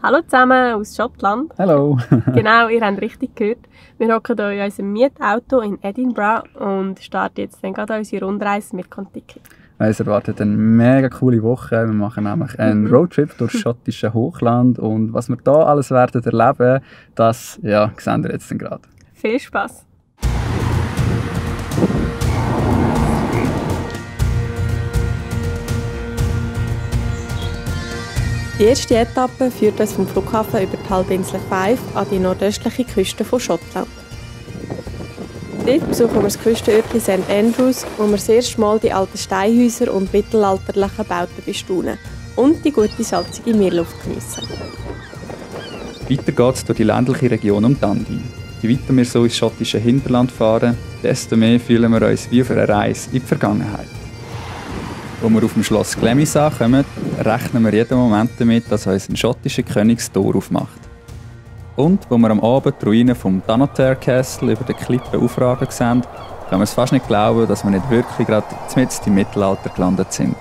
Hallo zusammen aus Schottland. Hallo. Genau, ihr habt richtig gehört. Wir hocken hier in unserem Mietauto in Edinburgh und starten jetzt dann gerade unsere Rundreise mit Contiki. Uns erwartet eine mega coole Woche. Wir machen nämlich einen Roadtrip durch das schottische Hochland. Und was wir hier alles werden erleben, das sehen wir jetzt gerade. Viel Spass! Die erste Etappe führt uns vom Flughafen über die Halbinsel Fife an die nordöstliche Küste von Schottland. Dort besuchen wir das Küstenörtchen St. Andrews, wo wir das erste Mal die alten Steinhäuser und mittelalterlichen Bauten bestaunen und die gute salzige Meerluft geniessen. Weiter geht es durch die ländliche Region um Dundee. Je weiter wir so ins schottische Hinterland fahren, desto mehr fühlen wir uns wie auf einer Reise in die Vergangenheit. Als wir auf dem Schloss Glamis ankommen, rechnen wir jeden Moment damit, dass uns ein schottischer König das Tor aufmacht. Und als wir am Abend die Ruinen vom Dunnottar Castle über den Klippen aufragen sehen, können wir es fast nicht glauben, dass wir nicht wirklich gerade mitten im Mittelalter gelandet sind.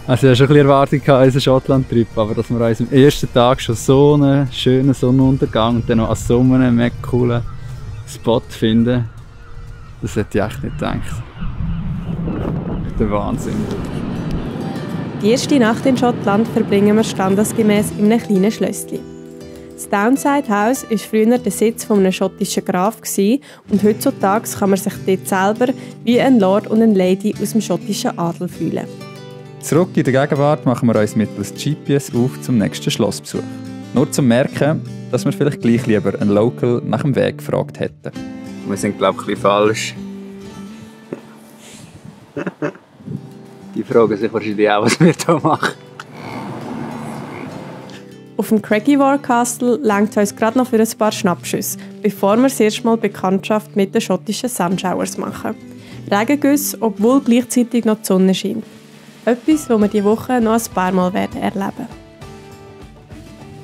Also ich hatte schon ein bisschen Erwartung an unseren Schottland-Trip, aber dass wir an unserem ersten Tag schon so einen schönen Sonnenuntergang und dann noch an so einem mega coolen Spot finden, das hätte ich echt nicht gedacht. Der Wahnsinn. Die erste Nacht in Schottland verbringen wir standesgemäß in einem kleinen Schlösschen. Das Downside House war früher der Sitz eines schottischen Graf und heutzutage kann man sich dort selber wie ein Lord und eine Lady aus dem schottischen Adel fühlen. Zurück in der Gegenwart machen wir uns mittels GPS auf zum nächsten Schlossbesuch. Nur zum Merken, dass wir vielleicht gleich lieber einen Local nach dem Weg gefragt hätten. Wir sind, glaube ich, ein bisschen falsch. Die fragen sich wahrscheinlich auch, was wir hier machen. Auf dem Craigiewar Castle reicht uns gerade noch für ein paar Schnappschüsse, bevor wir das erste Mal Bekanntschaft mit den schottischen Sunshowers machen. Regengüsse, obwohl gleichzeitig noch die Sonne scheint. Etwas, das wir diese Woche noch ein paar Mal werden erleben.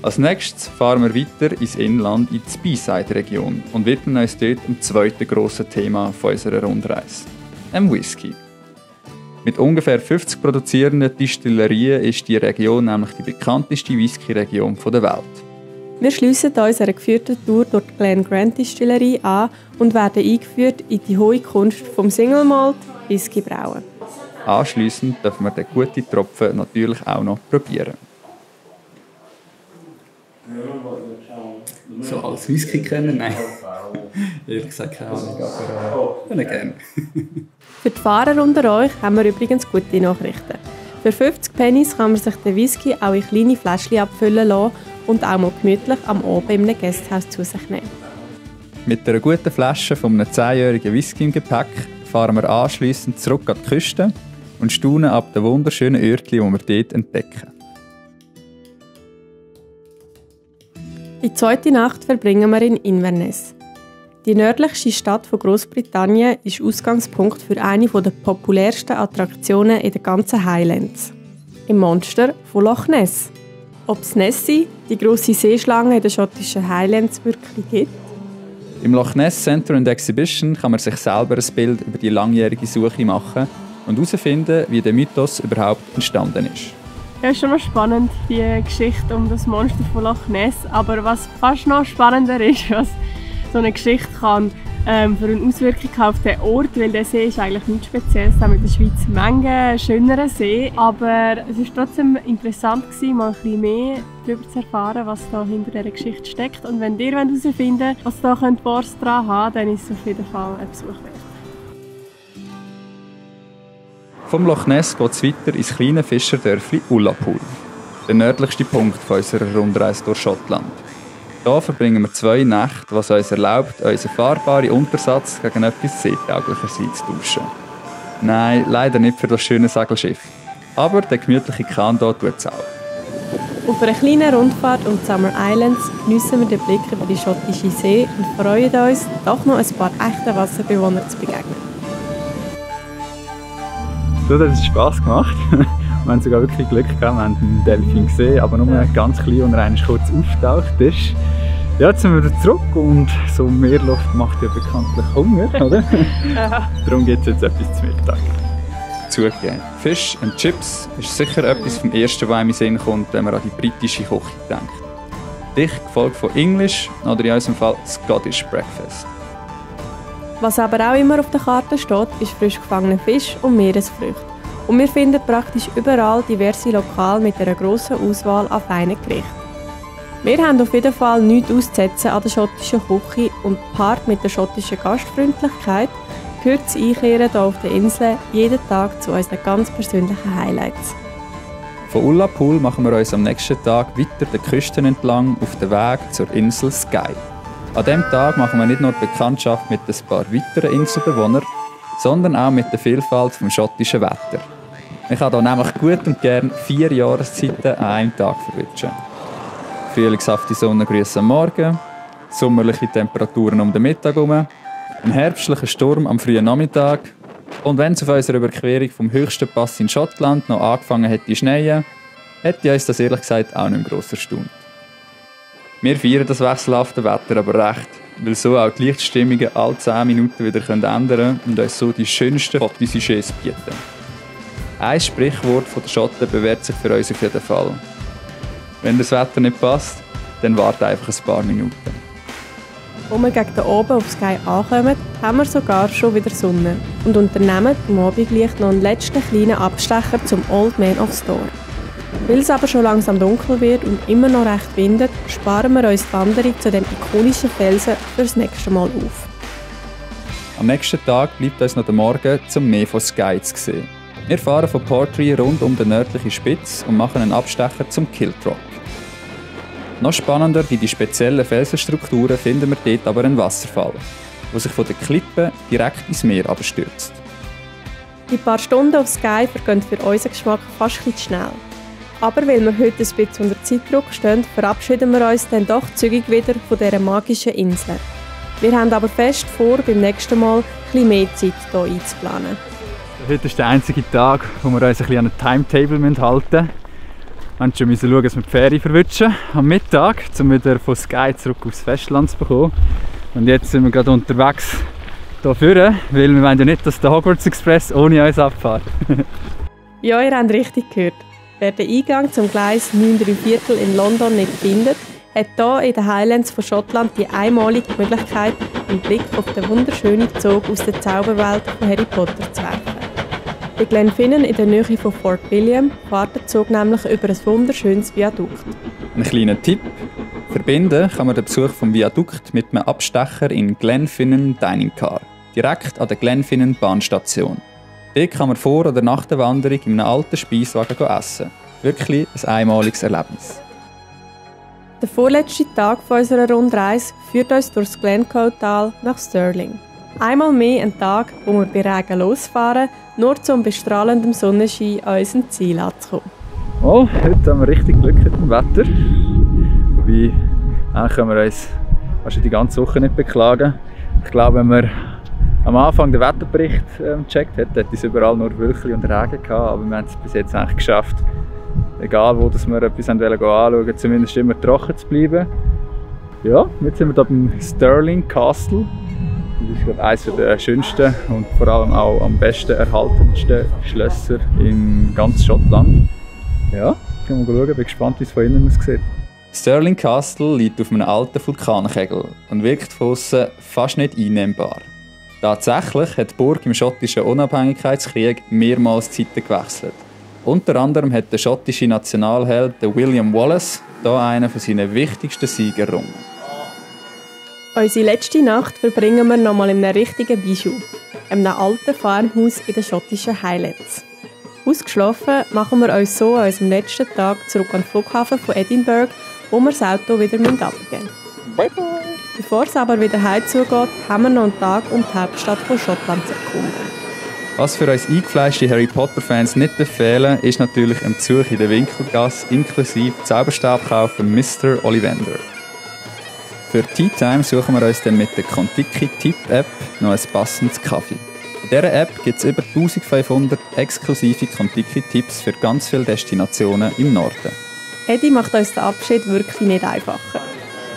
Als nächstes fahren wir weiter ins Inland in die Speyside-Region und widmen uns dort dem zweiten grossen Thema unserer Rundreise, dem Whisky. Mit ungefähr 50 produzierenden Distillerien ist die Region nämlich die bekannteste Whisky-Region der Welt. Wir schliessen uns einer geführten Tour durch die Glen Grant Distillerie an und werden eingeführt in die hohe Kunst vom Single Malt Whisky brauen. Anschliessend dürfen wir den guten Tropfen natürlich auch noch probieren. So als Whisky kennen? Nein. Ehrlich gesagt keine Ahnung, aber gerne. Für die Fahrer unter euch haben wir übrigens gute Nachrichten. Für 50 Pennies kann man sich den Whisky auch in kleine Fläschchen abfüllen lassen und auch mal gemütlich am Abend in einem Gasthaus zu sich nehmen. Mit einer guten Flasche von einem 10-jährigen Whisky im Gepäck fahren wir anschliessend zurück an die Küste und staunen ab den wunderschönen Örtchen, die wir dort entdecken. Die zweite Nacht verbringen wir in Inverness. Die nördlichste Stadt von Großbritannien ist Ausgangspunkt für eine der populärsten Attraktionen in den ganzen Highlands. Im Monster von Loch Ness. Ob es Nessie, die grosse Seeschlange in den schottischen Highlands, wirklich gibt? Im Loch Ness Center and Exhibition kann man sich selber ein Bild über die langjährige Suche machen und herausfinden, wie der Mythos überhaupt entstanden ist. Ja, ist schon noch spannend, die Geschichte um das Monster von Loch Ness. Aber was fast noch spannender ist, was so eine Geschichte kann für eine Auswirkung auf den Ort, weil der See ist eigentlich nichts Spezielles, auch mit der Schweiz Menge schöneren See. Aber es war trotzdem interessant gewesen, mal ein bisschen mehr darüber zu erfahren, was da hinter dieser Geschichte steckt. Und wenn ihr herausfinden wollt, was da Wars dran haben, dann ist es auf jeden Fall ein Besuch wert. Vom Loch Ness geht es weiter ins kleine Fischerdörfli Ullapool, der nördlichste Punkt unserer Rundreise durch Schottland. Hier verbringen wir 2 Nächte, was uns erlaubt, unseren fahrbaren Untersatz gegen etwas seetauglicheres einzutauschen. Nein, leider nicht für das schöne Segelschiff. Aber der gemütliche Kahn hier tut es auch. Auf einer kleinen Rundfahrt um die Summer Islands geniessen wir den Blick über die schottische See und freuen uns, doch noch ein paar echten Wasserbewohner zu begegnen. So, das hat Spass gemacht. Wir haben sogar wirklich Glück gehabt, wir haben einen Delfin gesehen, aber nur ganz klein und er einmal kurz auftaucht ist. Ja, jetzt sind wir wieder zurück und so Meerluft macht ja bekanntlich Hunger, oder? Ja. Darum gibt es jetzt etwas zu Mittag. zugeben. Fish and Chips ist sicher etwas vom Ersten, was einem in den Sinn kommt, wenn man an die britische Küche denkt. Dicht gefolgt von English oder in unserem Fall Scottish Breakfast. Was aber auch immer auf der Karte steht, ist frisch gefangener Fisch und Meeresfrüchte. Und wir finden praktisch überall diverse Lokale mit einer grossen Auswahl an feinen Gerichten. Wir haben auf jeden Fall nichts auszusetzen an der schottischen Küche und paart mit der schottischen Gastfreundlichkeit gehört das Einkehren hier auf der Insel jeden Tag zu unseren ganz persönlichen Highlights. Von Ullapool machen wir uns am nächsten Tag weiter den Küsten entlang auf den Weg zur Insel Skye. An diesem Tag machen wir nicht nur Bekanntschaft mit ein paar weiteren Inselbewohnern, sondern auch mit der Vielfalt des schottischen Wetters. Man kann hier nämlich gut und gern 4 Jahreszeiten an einem Tag verwischen. Frühlingshafte Sonnengrüße am Morgen, sommerliche Temperaturen um den Mittag herum, ein herbstlicher Sturm am frühen Nachmittag und wenn es auf unserer Überquerung vom höchsten Pass in Schottland noch angefangen hätte zu schneien, hätte uns das ehrlich gesagt auch nicht gross erstaunt. Wir feiern das wechselhafte Wetter aber recht, weil so auch die Lichtstimmungen alle 10 Minuten wieder ändern können und uns so die schönsten Fotosujets bieten. Ein Sprichwort der Schotten bewährt sich für uns auf jeden Fall. Wenn das Wetter nicht passt, dann warte einfach ein paar Minuten. Als wir gegen oben auf Skye ankommen, haben wir sogar schon wieder Sonne und unternehmen am Abendlicht noch einen letzten kleinen Abstecher zum Old Man of Storr. Weil es aber schon langsam dunkel wird und immer noch recht windet, sparen wir uns die Wanderung zu dem ikonischen Felsen für das nächste Mal auf. Am nächsten Tag bleibt uns noch der Morgen zum Meer von Skye zu sehen. Wir fahren von Portree rund um den nördlichen Spitz und machen einen Abstecher zum Kiltrock. Noch spannender wie die speziellen Felsenstrukturen finden wir dort aber einen Wasserfall, der sich von den Klippen direkt ins Meer abstürzt. Die paar Stunden auf Skye vergehen für unseren Geschmack fast ein bisschen schnell. Aber weil wir heute ein bisschen unter Zeitdruck stehen, verabschieden wir uns dann doch zügig wieder von dieser magischen Insel. Wir haben aber fest vor, beim nächsten Mal ein bisschen mehr Zeit hier einzuplanen. Heute ist der einzige Tag, wo wir uns ein bisschen an ein Timetable halten müssen. Wir mussten schauen, dass wir die Ferien verwischen am Mittag, um wieder von Skye zurück aufs Festland zu bekommen. Und jetzt sind wir gerade unterwegs hier vorne, weil wir wollen ja nicht, dass der Hogwarts Express ohne uns abfährt. Ja, ihr habt richtig gehört. Wer den Eingang zum Gleis 9¾ in London nicht findet, hat hier in den Highlands von Schottland die einmalige Möglichkeit, einen Blick auf den wunderschönen Zug aus der Zauberwelt von Harry Potter zu werfen. Bei Glenfinnan in der Nähe von Fort William fährt der Zug nämlich über ein wunderschönes Viadukt. Ein kleiner Tipp: Verbinden kann man den Besuch vom Viadukt mit einem Abstecher in Glenfinnan Dining Car, direkt an der Glenfinnan Bahnstation. Dort kann man vor oder nach der Wanderung in einem alten Speiswagen essen. Wirklich ein einmaliges Erlebnis. Der vorletzte Tag unserer Rundreise führt uns durch das Glencoe-Tal nach Stirling. Einmal mehr ein Tag, wo wir bei Regen losfahren, nur zum bestrahlenden Sonnenschein an unserem Ziel anzukommen. Oh, heute haben wir richtig Glück mit dem Wetter. Wobei, eigentlich können wir uns wahrscheinlich die ganze Woche nicht beklagen. Ich glaube, wenn wir am Anfang den Wetterbericht gecheckt hätten, hätte es überall nur Wölkchen und Regen gehabt. Aber wir haben es bis jetzt eigentlich geschafft, egal wo dass wir etwas anschauen wollten, zumindest immer trocken zu bleiben. Ja, jetzt sind wir hier beim Stirling Castle. Das ist glaube ich eines der schönsten und vor allem auch am besten erhaltensten Schlösser in ganz Schottland. Ja, können wir schauen, bin gespannt, wie es von innen aussieht. Stirling Castle liegt auf einem alten Vulkankegel und wirkt von außen fast nicht einnehmbar. Tatsächlich hat die Burg im schottischen Unabhängigkeitskrieg mehrmals die Seiten gewechselt. Unter anderem hat der schottische Nationalheld William Wallace hier einen von seinen wichtigsten Siegen errungen. Unsere letzte Nacht verbringen wir nochmal in einem richtigen Bijou, einem alten Farmhaus in den schottischen Highlands. Ausgeschlafen machen wir uns so an unserem letzten Tag zurück an den Flughafen von Edinburgh, wo wir das Auto wieder abgeben müssen. Bye bye! Bevor es aber wieder heimzugeht, haben wir noch einen Tag, um die Hauptstadt von Schottland zu erkunden. Was für uns eingefleischte Harry Potter-Fans nicht fehlen darf, ist natürlich ein Besuch in der Winkelgasse inklusive Zauberstabkauf von Mr. Ollivander. Für Tea Time suchen wir uns dann mit der Contiki-Tipp-App noch ein passendes Kaffee. In dieser App gibt es über 1500 exklusive Contiki-Tipps für ganz viele Destinationen im Norden. Eddie macht uns den Abschied wirklich nicht einfacher.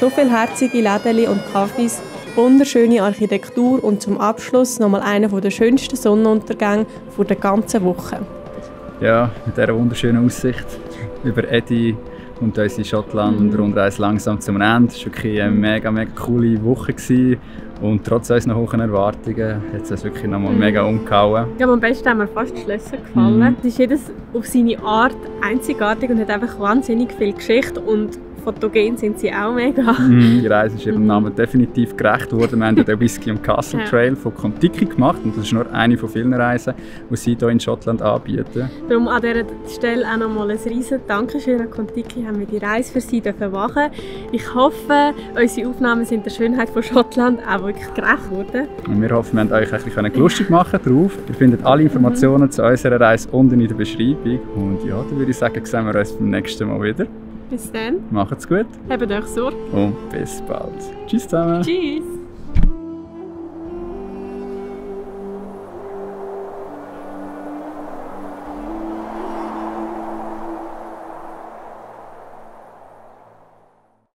So viele herzige Läden und Kaffees wunderschöne Architektur und zum Abschluss nochmal einer der schönsten Sonnenuntergänge der ganzen Woche. Ja, mit dieser wunderschönen Aussicht über Edi und unsere Schottland- und Rundreise langsam zum Ende. Es war wirklich eine mega coole Woche gewesen. Und trotz unseren hohen Erwartungen hat es uns wirklich nochmal mega umgehauen. Ja, am besten haben mir fast die Schlösser gefallen. Es ist jedes auf seine Art einzigartig und hat einfach wahnsinnig viel Geschichte. Und fotogen sind sie auch mega. Die Reise ist ihrem Namen definitiv gerecht worden. Wir haben den Whisky und Castle Trail von Contiki gemacht und das ist nur eine von vielen Reisen, die sie hier in Schottland anbieten. Darum an dieser Stelle auch nochmal ein riesen Dankeschön an Contiki, haben wir die Reise für sie machen. Ich hoffe, unsere Aufnahmen sind der Schönheit von Schottland auch wirklich gerecht worden. Und wir hoffen, wir haben euch ein bisschen lustig machen drauf. Ihr findet alle Informationen zu unserer Reise unten in der Beschreibung. Und ja, dann würde ich sagen, sehen wir uns beim nächsten Mal wieder. Bis dann. Macht's gut. Habt euch Sorge. Und bis bald. Tschüss zusammen. Tschüss.